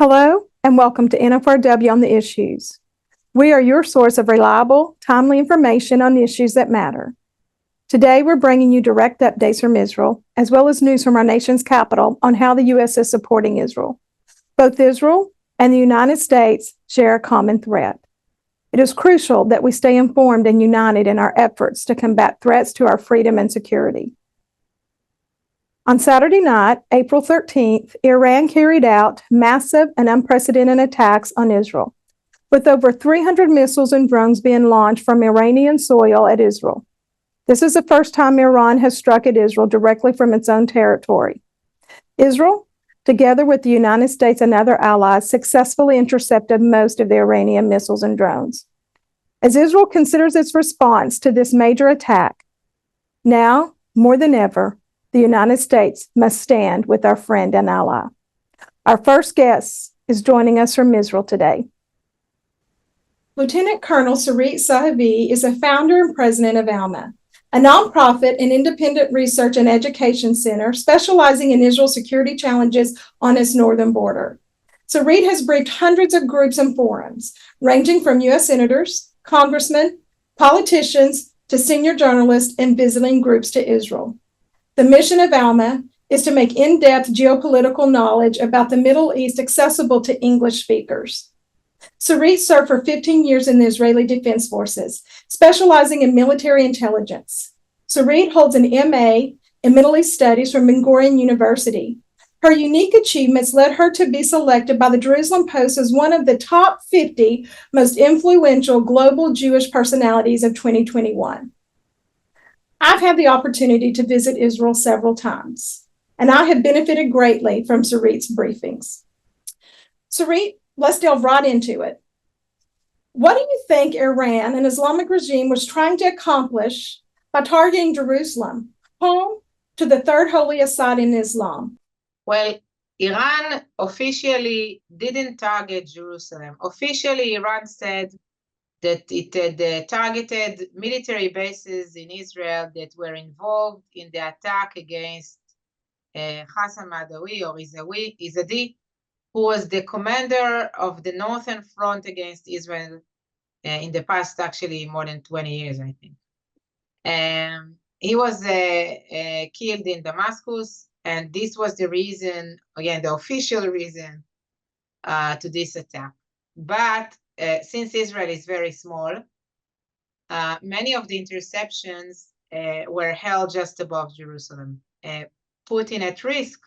Hello, and welcome to NFRW on the Issues. We are your source of reliable, timely information on issues that matter. Today, we're bringing you direct updates from Israel, as well as news from our nation's capital on how the U.S. is supporting Israel. Both Israel and the United States share a common threat. It is crucial that we stay informed and united in our efforts to combat threats to our freedom and security. On Saturday night, April 13th, Iran carried out massive and unprecedented attacks on Israel, with over 300 missiles and drones being launched from Iranian soil at Israel. This is the first time Iran has struck at Israel directly from its own territory. Israel, together with the United States and other allies, successfully intercepted most of the Iranian missiles and drones. As Israel considers its response to this major attack, now, more than ever, the United States must stand with our friend and ally. Our first guest is joining us from Israel today. Lieutenant Colonel Sarit Sahavi is the founder and president of ALMA, a nonprofit and independent research and education center specializing in Israel's security challenges on its northern border. Sarit has briefed hundreds of groups and forums, ranging from U.S. senators, congressmen, politicians, to senior journalists and visiting groups to Israel. The mission of ALMA is to make in-depth geopolitical knowledge about the Middle East accessible to English speakers. Sarit served for 15 years in the Israeli Defense Forces, specializing in military intelligence. Sarit holds an MA in Middle East Studies from Ben Gurion University. Her unique achievements led her to be selected by the Jerusalem Post as one of the top 50 most influential global Jewish personalities of 2021. I've had the opportunity to visit Israel several times, and I have benefited greatly from Sarit's briefings. Sarit, let's delve right into it. What do you think Iran, an Islamic regime, was trying to accomplish by targeting Jerusalem, home to the third holiest site in Islam? Well, Iran officially didn't target Jerusalem. Officially, Iran said that it had targeted military bases in Israel that were involved in the attack against Hassan Madawi or Izadi, who was the commander of the Northern Front against Israel in the past, actually more than 20 years, I think. He was killed in Damascus, and this was the reason, again, the official reason to this attack. But since Israel is very small, many of the interceptions were held just above Jerusalem, putting at risk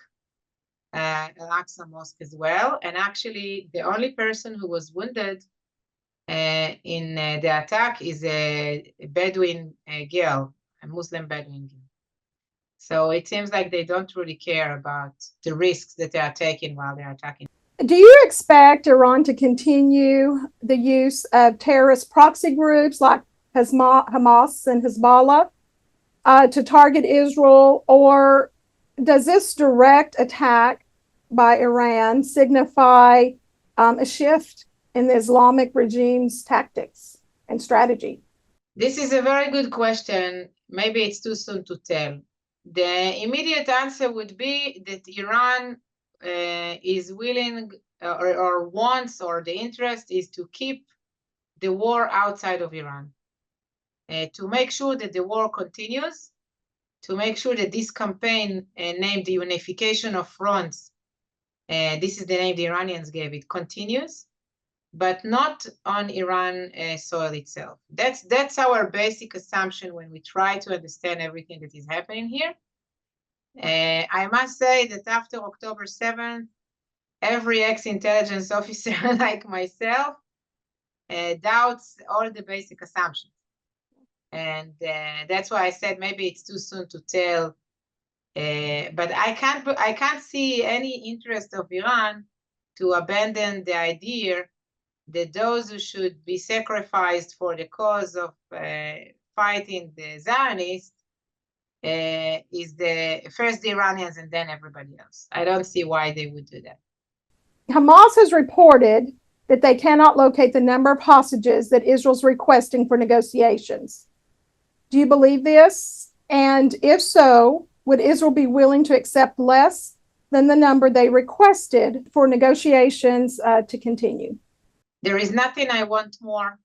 Al-Aqsa Mosque as well. And actually, the only person who was wounded in the attack is a Bedouin girl, a Muslim Bedouin girl. So it seems like they don't really care about the risks that they are taking while they are attacking. Do you expect Iran to continue the use of terrorist proxy groups like Hamas and Hezbollah to target Israel, or does this direct attack by Iran signify a shift in the Islamic regime's tactics and strategy? This is a very good question. Maybe it's too soon to tell. The immediate answer would be that Iran is willing or wants, or the interest is to keep the war outside of Iran, to make sure that the war continues, to make sure that this campaign named the Unification of Fronts, this is the name the Iranians gave it, continues, but not on Iran soil itself. That's our basic assumption when we try to understand everything that is happening here. I must say that after October 7th, every ex-intelligence officer like myself doubts all the basic assumptions. And that's why I said maybe it's too soon to tell. But I can't see any interest of Iran to abandon the idea that those who should be sacrificed for the cause of fighting the Zionists is first the Iranians and then everybody else. I don't see why they would do that. Hamas has reported that they cannot locate the number of hostages that Israel's requesting for negotiations. Do you believe this? And if so, would Israel be willing to accept less than the number they requested for negotiations to continue. There is nothing I want more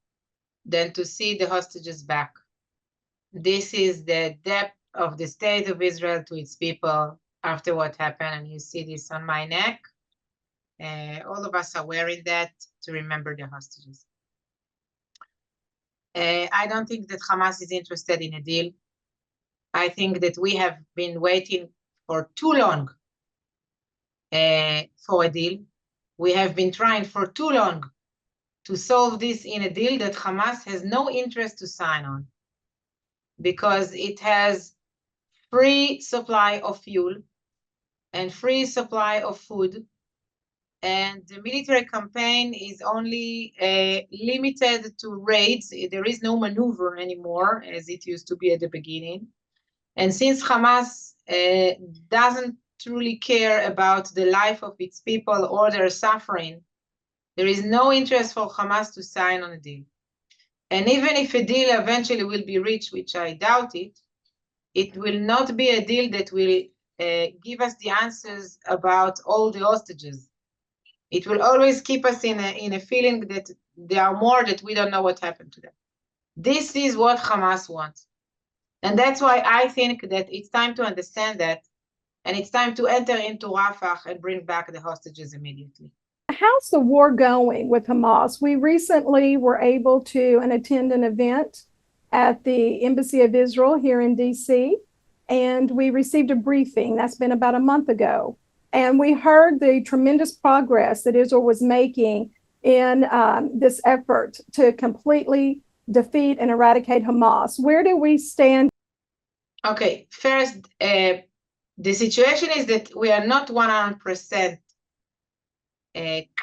than to see the hostages back. This is the depth of the state of Israel to its people after what happened, and you see this on my neck. All of us are wearing that to remember the hostages. I don't think that Hamas is interested in a deal. I think that we have been waiting for too long for a deal. We have been trying for too long to solve this in a deal that Hamas has no interest to sign on, because it has free supply of fuel and free supply of food, and the military campaign is only limited to raids. There is no maneuver anymore as it used to be at the beginning. And since Hamas doesn't truly care about the life of its people or their suffering, there is no interest for Hamas to sign on a deal. And even if a deal eventually will be reached, which I doubt it, it will not be a deal that will give us the answers about all the hostages. It will always keep us in a feeling that there are more that we don't know what happened to them. This is what Hamas wants. And that's why I think that it's time to understand that, and it's time to enter into Rafah and bring back the hostages immediately. How's the war going with Hamas? We recently were able to attend an event at the Embassy of Israel here in DC, and we received a briefing. That's been about a month ago. And we heard the tremendous progress that Israel was making in this effort to completely defeat and eradicate Hamas. Where do we stand? Okay, first, the situation is that we are not 100%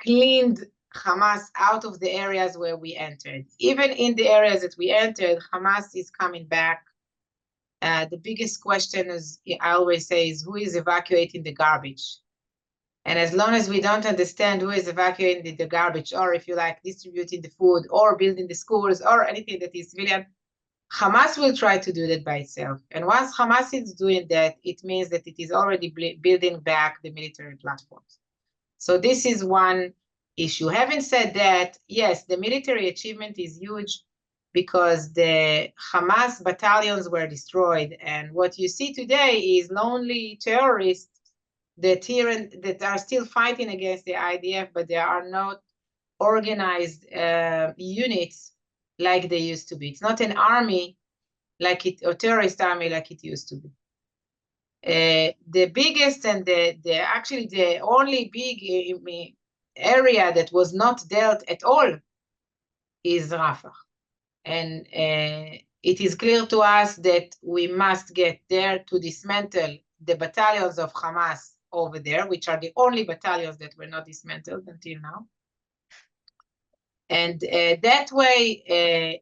cleaned Hamas out of the areas where we entered. Even in the areas that we entered, Hamas is coming back. The biggest question is, I always say, is who is evacuating the garbage? And as long as we don't understand who is evacuating the garbage, or if you like, distributing the food, or building the schools, or anything that is civilian, Hamas will try to do that by itself. And once Hamas is doing that, it means that it is already building back the military platforms. So this is one issue. Having said that, yes, the military achievement is huge because the Hamas battalions were destroyed. And what you see today is lonely terrorists that are still fighting against the IDF, but they are not organized units like they used to be. It's not an army like it, or terrorist army like it used to be. The biggest and actually the only big area that was not dealt at all is Rafah. And it is clear to us that we must get there to dismantle the battalions of Hamas over there, which are the only battalions that were not dismantled until now. And that way,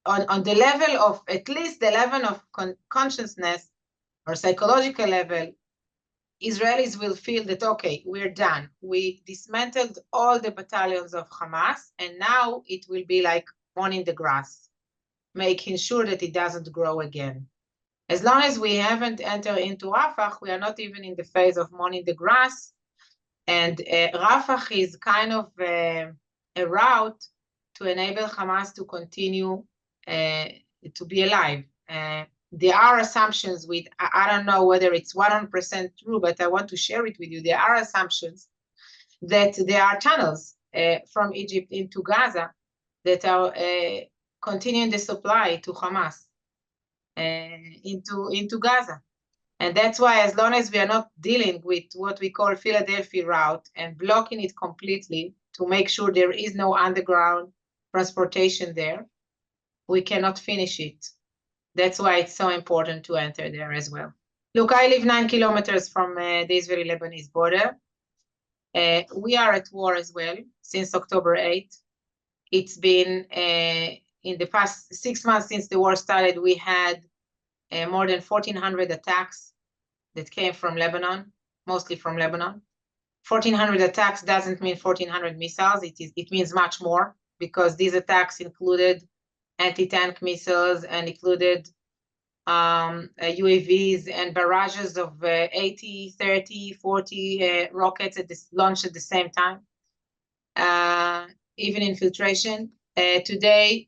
on the level of, at least the level of consciousness or psychological level, Israelis will feel that, okay, we're done. We dismantled all the battalions of Hamas, and now it will be like mowing the grass, making sure that it doesn't grow again. As long as we haven't entered into Rafah, we are not even in the phase of mowing the grass. And Rafah is kind of a route to enable Hamas to continue to be alive. There are assumptions with, I don't know whether it's 100% true, but I want to share it with you. There are assumptions that there are tunnels from Egypt into Gaza that are continuing the supply to Hamas into Gaza. And that's why, as long as we are not dealing with what we call Philadelphia route and blocking it completely to make sure there is no underground transportation there, we cannot finish it. That's why it's so important to enter there as well. Look, I live 9 kilometers from the Israeli-Lebanese border. We are at war as well since October 8th. It's been in the past 6 months since the war started, we had more than 1,400 attacks that came from Lebanon, mostly from Lebanon. 1,400 attacks doesn't mean 1,400 missiles. It means much more, because these attacks included anti-tank missiles and included UAVs and barrages of 80, 30, 40 rockets launched at the same time. Even infiltration. Today,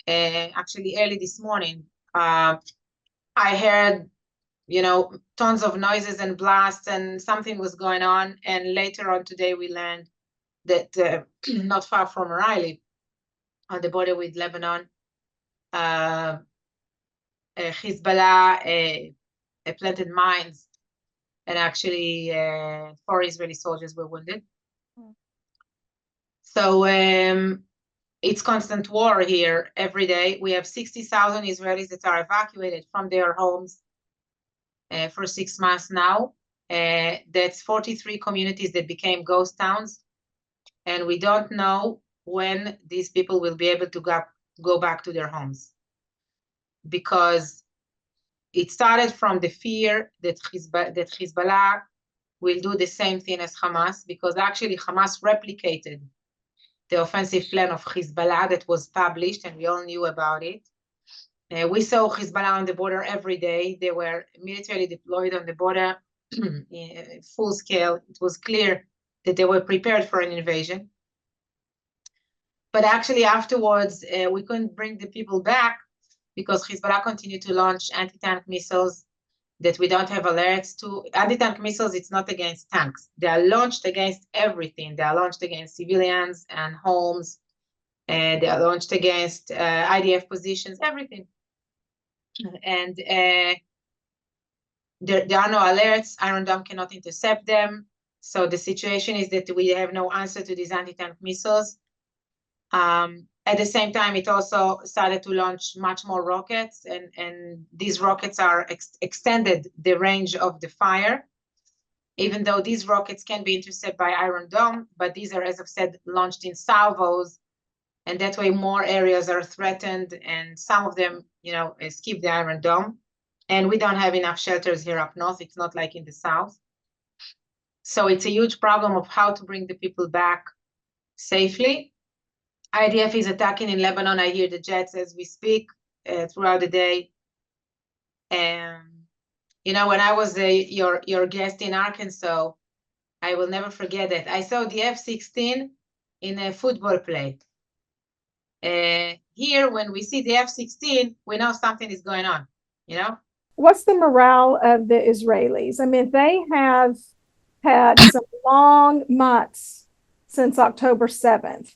actually early this morning, I heard, tons of noises and blasts, and something was going on. And later on today, we learned that not far from Riley, on the border with Lebanon, Hezbollah planted mines, and actually 4 Israeli soldiers were wounded. So it's constant war here every day. We have 60,000 Israelis that are evacuated from their homes for 6 months now. That's 43 communities that became ghost towns. And we don't know when these people will be able to go back to their homes. Because it started from the fear that Hezbollah will do the same thing as Hamas, because actually Hamas replicated the offensive plan of Hezbollah that was published, and we all knew about it. We saw Hezbollah on the border every day. They were militarily deployed on the border full scale. It was clear that they were prepared for an invasion. But actually afterwards, we couldn't bring the people back because Hezbollah continued to launch anti-tank missiles that we don't have alerts to. Anti-tank missiles, it's not against tanks. They are launched against everything. They are launched against civilians and homes. They are launched against IDF positions, everything. And there are no alerts. Iron Dome cannot intercept them. So the situation is that we have no answer to these anti-tank missiles. At the same time, it also started to launch much more rockets, and these rockets are extended the range of the fire, even though these rockets can be intercepted by Iron Dome, but these are, as I've said, launched in salvos, and that way more areas are threatened, and some of them, skip the Iron Dome. And we don't have enough shelters here up north. It's not like in the south. So it's a huge problem of how to bring the people back safely. IDF is attacking in Lebanon. I hear the jets as we speak throughout the day. And when I was your guest in Arkansas, I will never forget it. I saw the F-16 in a football play. Here, when we see the F-16, we know something is going on. What's the morale of the Israelis? I mean, they have had some long months since October 7th.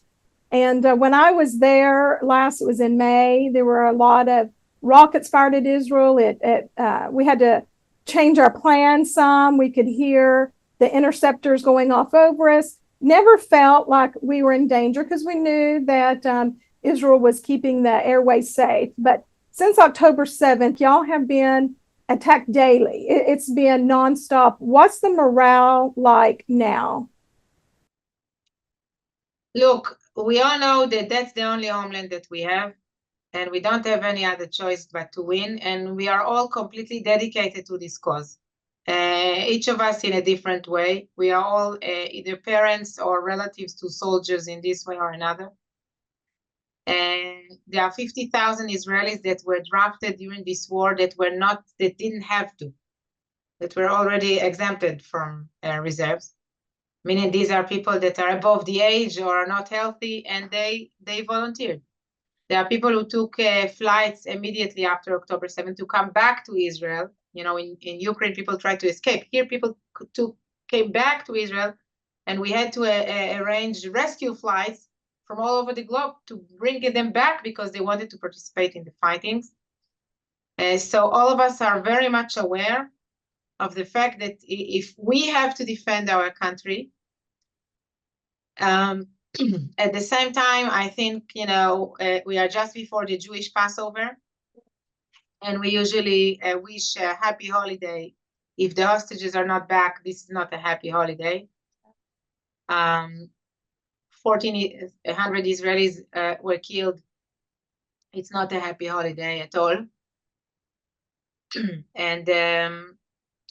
And when I was there last, it was in May, there were a lot of rockets fired at Israel. We had to change our plan some. We could hear the interceptors going off over us. Never felt like we were in danger because we knew that Israel was keeping the airways safe. But since October 7th, y'all have been attacked daily. It's been nonstop. What's the morale like now? Look, we all know that that's the only homeland that we have, and we don't have any other choice but to win, and we are all completely dedicated to this cause. Each of us in a different way. We are all either parents or relatives to soldiers in this way or another. And there are 50,000 Israelis that were drafted during this war that didn't have to, that were already exempted from reserves. Meaning these are people that are above the age or are not healthy, and they volunteered. There are people who took flights immediately after October 7th to come back to Israel. In Ukraine, people tried to escape. Here, people came back to Israel, and we had to arrange rescue flights from all over the globe to bring them back because they wanted to participate in the fightings. So all of us are very much aware of the fact that if we have to defend our country, at the same time, I think, we are just before the Jewish Passover, and we usually wish a happy holiday. If the hostages are not back, this is not a happy holiday. 1,400 Israelis were killed. It's not a happy holiday at all. And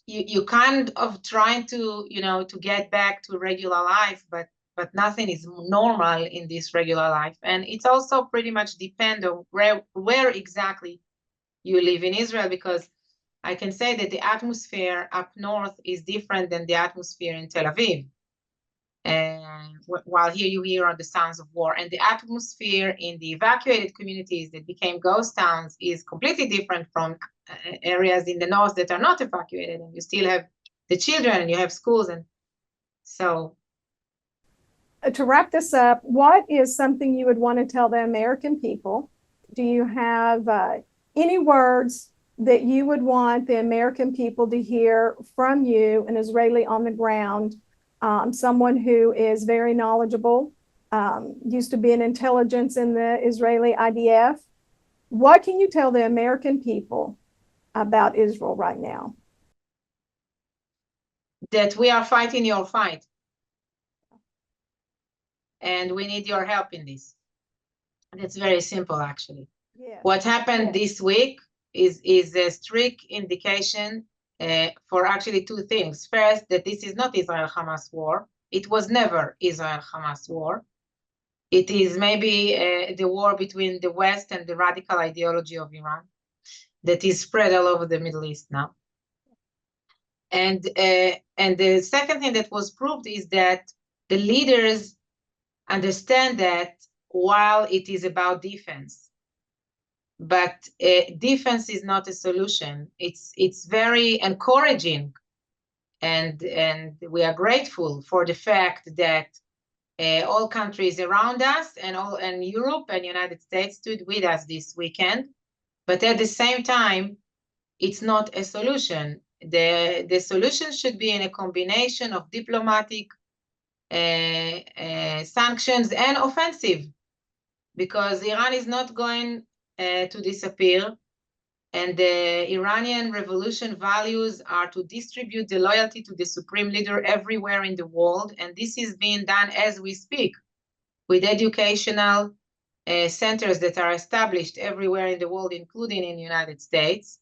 you kind of trying to, to get back to regular life, but nothing is normal in this regular life. And it's also pretty much depend on where exactly you live in Israel, because I can say that the atmosphere up north is different than the atmosphere in Tel Aviv. And while here you hear the sounds of war, and the atmosphere in the evacuated communities that became ghost towns is completely different from areas in the north that are not evacuated, and you still have the children and you have schools. And so to wrap this up, what is something you would want to tell the American people? Do you have any words that you would want the American people to hear from you, an Israeli on the ground, someone who is very knowledgeable, used to be in intelligence in the Israeli IDF? What can you tell the American people about Israel right now? That we are fighting your fight. And we need your help in this. It's very simple, actually. Yeah. What happened this week is a strict indication for actually two things. First, that this is not Israel-Hamas war. It was never Israel-Hamas war. It is maybe the war between the West and the radical ideology of Iran that is spread all over the Middle East now. And the second thing that was proved is that the leaders understand that while it is about defense, but defense is not a solution. It's very encouraging, and we are grateful for the fact that all countries around us and Europe and United States stood with us this weekend. But at the same time, it's not a solution. The solution should be in a combination of diplomatic sanctions and offensive, because Iran is not going to disappear, and the Iranian revolution values are to distribute the loyalty to the supreme leader everywhere in the world, and this is being done as we speak with educational centers that are established everywhere in the world, including in the United States.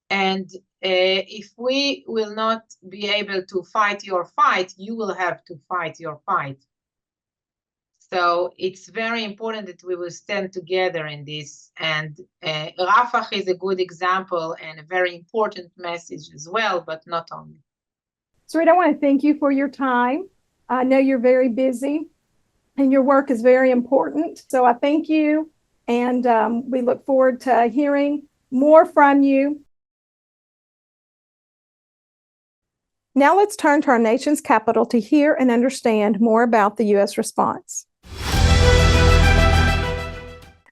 And if we will not be able to fight your fight, you will have to fight your fight. So it's very important that we will stand together in this. And Rafah is a good example and a very important message as well, but not only. Sarit, I want to thank you for your time. I know you're very busy and your work is very important. So I thank you. And we look forward to hearing more from you. Now let's turn to our nation's capital to hear and understand more about the U.S. response.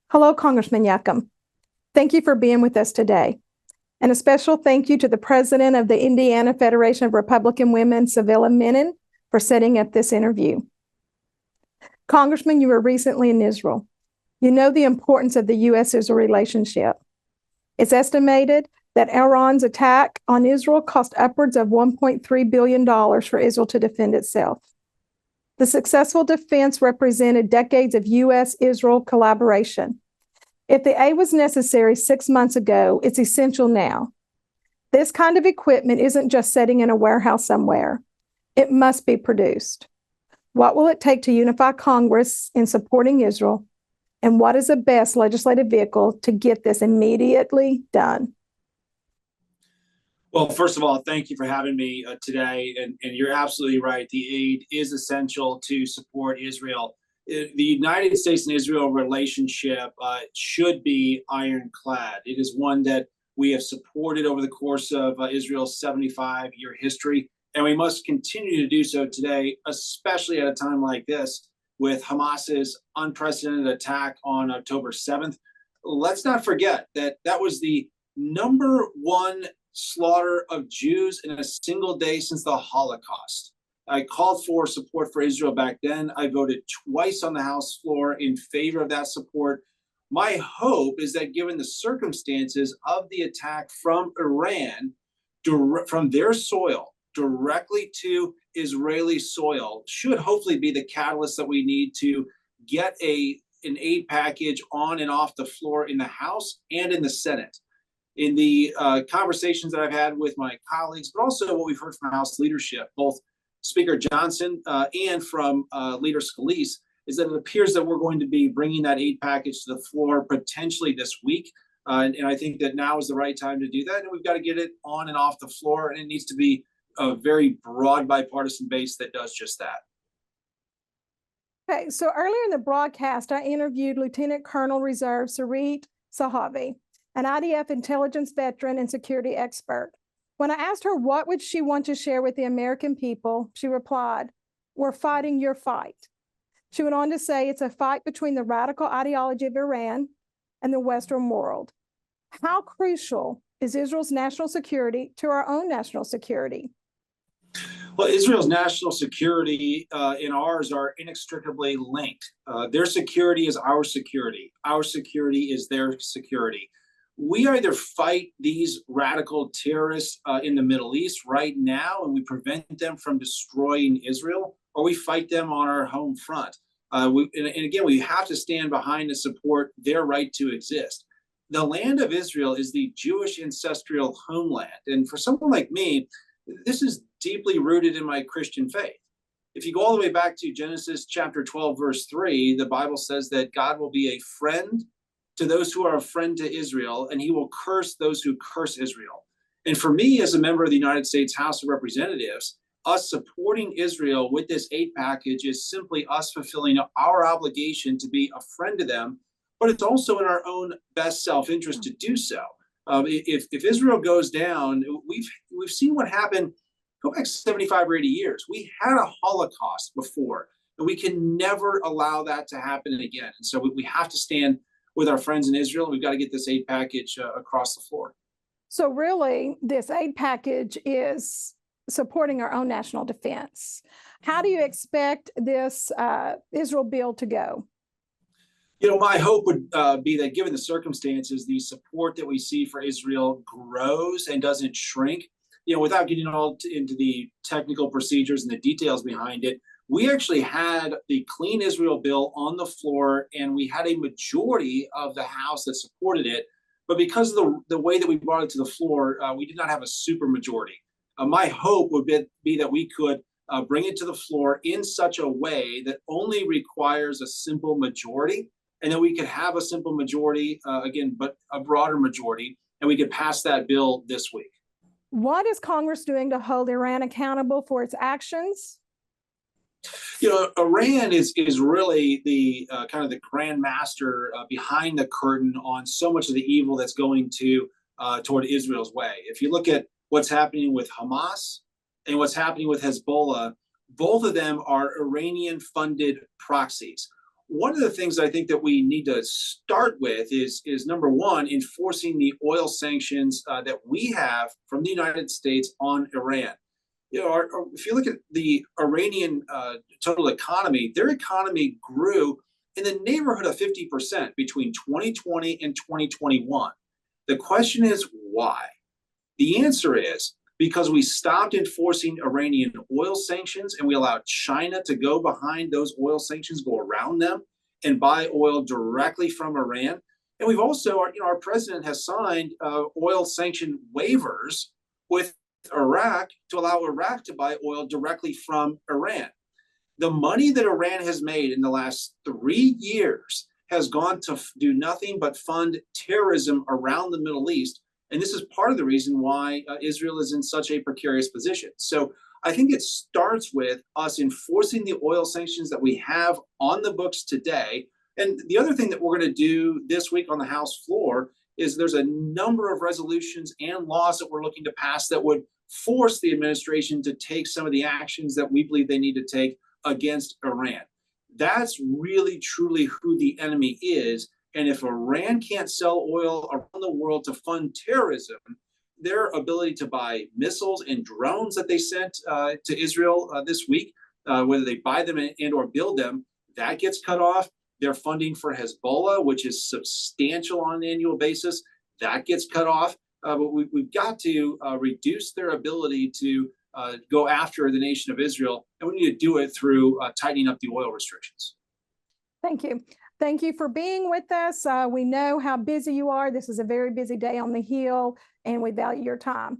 Hello, Congressman Hakeem. Thank you for being with us today. And a special thank you to the president of the Indiana Federation of Republican Women, Savilla Menon, for setting up this interview. Congressman, you were recently in Israel. You know the importance of the U.S.-Israel relationship. It's estimated that Iran's attack on Israel cost upwards of $1.3 billion for Israel to defend itself. The successful defense represented decades of U.S.-Israel collaboration. If the aid was necessary 6 months ago, it's essential now. This kind of equipment isn't just sitting in a warehouse somewhere. It must be produced. What will it take to unify Congress in supporting Israel? And what is the best legislative vehicle to get this immediately done? Well, first of all, thank you for having me today. And you're absolutely right. The aid is essential to support Israel. The United States and Israel relationship should be ironclad. It is one that we have supported over the course of Israel's 75-year history, and we must continue to do so today, especially at a time like this with Hamas's unprecedented attack on October 7th. Let's not forget that that was the #1 slaughter of Jews in a single day since the Holocaust. I called for support for Israel back then. I voted twice on the House floor in favor of that support. My hope is that given the circumstances of the attack from Iran, from their soil directly to Israeli soil, should hopefully be the catalyst that we need to get an aid package on and off the floor in the House and in the Senate. In the conversations that I've had with my colleagues, but also what we've heard from House leadership, both Speaker Johnson and from Leader Scalise, is that it appears that we're going to be bringing that aid package to the floor potentially this week. And I think that now is the right time to do that. And we've got to get it on and off the floor. And it needs to be a very broad bipartisan base that does just that. Okay, so earlier in the broadcast, I interviewed Lieutenant Colonel Reserve Sarit Sahavi, an IDF intelligence veteran and security expert. When I asked her what would she want to share with the American people, she replied, "We're fighting your fight." She went on to say it's a fight between the radical ideology of Iran and the Western world. How crucial is Israel's national security to our own national security? Well, Israel's national security and ours are inextricably linked. Their security is our security. Our security is their security. We either fight these radical terrorists in the Middle East right now and we prevent them from destroying Israel, or we fight them on our home front. And again, we have to stand behind and support their right to exist. The land of Israel is the Jewish ancestral homeland. And for someone like me, this is deeply rooted in my Christian faith. If you go all the way back to Genesis chapter 12, verse 3, the Bible says that God will be a friend to those who are a friend to Israel, and he will curse those who curse Israel. And for me, as a member of the United States House of Representatives, us supporting Israel with this aid package is simply us fulfilling our obligation to be a friend to them, but it's also in our own best self-interest to do so. If Israel goes down, we've seen what happened. Go back 75 or 80 years. We had a Holocaust before, and we can never allow that to happen again. And so we have to stand with our friends in Israel. We've got to get this aid package across the floor. So really, this aid package is supporting our own national defense. How do you expect this Israel bill to go? You know, my hope would be that given the circumstances, the support that we see for Israel grows and doesn't shrink. You know, without getting all into the technical procedures and the details behind it, we actually had the Clean Israel bill on the floor, and we had a majority of the House that supported it. But because of the way that we brought it to the floor, we did not have a super majority. My hope would be that we could bring it to the floor in such a way that only requires a simple majority, and then we could have a simple majority, again, but a broader majority, and we could pass that bill this week. What is Congress doing to hold Iran accountable for its actions? You know, Iran is really the kind of the grand master behind the curtain on so much of the evil that's going toward Israel's way. If you look at what's happening with Hamas and what's happening with Hezbollah, both of them are Iranian-funded proxies. One of the things I think that we need to start with is number one, enforcing the oil sanctions that we have from the United States on Iran. You know, if you look at the Iranian total economy, their economy grew in the neighborhood of 50% between 2020 and 2021. The question is why? The answer is because we stopped enforcing Iranian oil sanctions and we allowed China to go behind those oil sanctions, go around them, and buy oil directly from Iran. And we've also, our president has signed oil sanction waivers with Iraq to allow Iraq to buy oil directly from Iran. The money that Iran has made in the last 3 years has gone to do nothing but fund terrorism around the Middle East. And this is part of the reason why Israel is in such a precarious position. So I think it starts with us enforcing the oil sanctions that we have on the books today. And the other thing that we're going to do this week on the House floor is there's a number of resolutions and laws that we're looking to pass that would force the administration to take some of the actions that we believe they need to take against Iran. That's really, truly who the enemy is. And if Iran can't sell oil around the world to fund terrorism, their ability to buy missiles and drones that they sent to Israel this week, whether they buy them and or build them, that gets cut off. Their funding for Hezbollah, which is substantial on an annual basis, that gets cut off. But we've got to reduce their ability to go after the nation of Israel, and we need to do it through tightening up the oil restrictions. Thank you. Thank you for being with us. We know how busy you are. This is a very busy day on the Hill, and we value your time.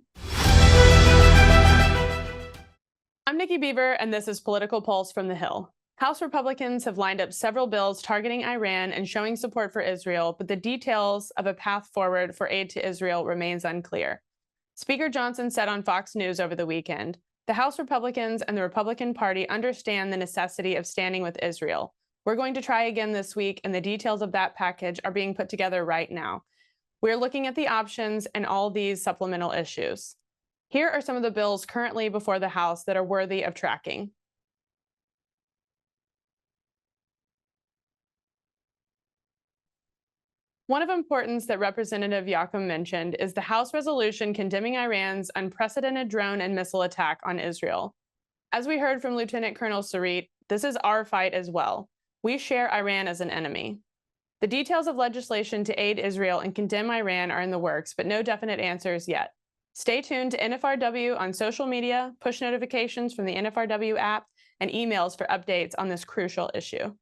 I'm Nikki Beaver, and this is Political Pulse from the Hill. House Republicans have lined up several bills targeting Iran and showing support for Israel, but the details of a path forward for aid to Israel remains unclear. Speaker Johnson said on Fox News over the weekend, "The House Republicans and the Republican Party understand the necessity of standing with Israel. We're going to try again this week, and the details of that package are being put together right now. We're looking at the options and all these supplemental issues." Here are some of the bills currently before the House that are worthy of tracking. One of importance that Representative Hakeem mentioned is the House resolution condemning Iran's unprecedented drone and missile attack on Israel. As we heard from Lieutenant Colonel Sarit, this is our fight as well. We share Iran as an enemy. The details of legislation to aid Israel and condemn Iran are in the works, but no definite answers yet. Stay tuned to NFRW on social media, push notifications from the NFRW app, and emails for updates on this crucial issue.